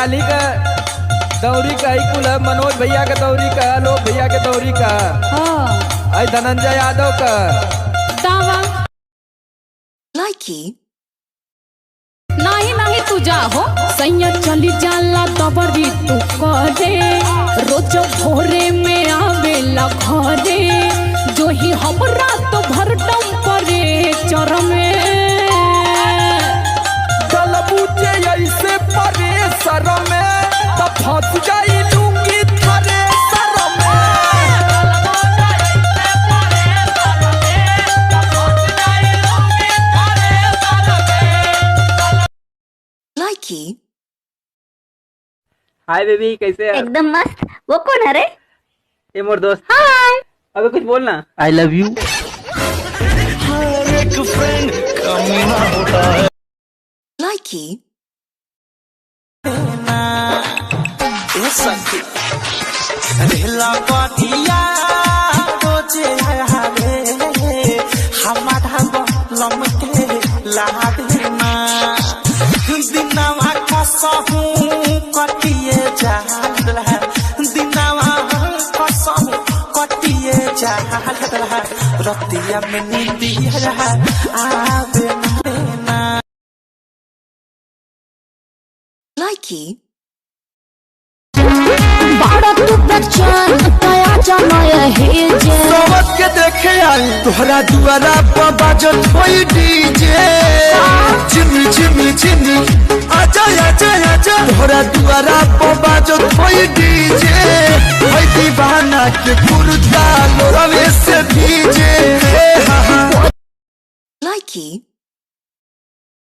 साली का दौरी का ही कुल है, मनोज भैया के दौरी का, लोग भैया के दौरी का, आई धनंजय यादव का दावा लाइकी नहीं नहीं तू जा हो सैया चली जाला दबरी तू करे रोज भोरे में आवेला घरे जो ही हमरा तो भर परे चरमे चलबूचे ऐसे परे सर में तो फंस जाई लूंगी थारे सर में। लाइकी हाय बेबी, कैसे है? एकदम मस्त। वो कौन है रे? ये मोर दोस्त। हाय। अबे कुछ बोलना। I love you. लाइकी दिनवा कसहू कटिए जाला रतिया में नींदिया आवे ना। लाइकी बाड़ा तू बच्चन तया जमाय हे जे सोवत के देखे आई तोहरा दुआरा पर बाजत होई डीजे चिमी चिमी चिमी आजा आजा आजा तोहरा दुआरा पर बाजत होई डीजे होई दीवाना के कुर्ता लोरवे से भीजे। लाइकी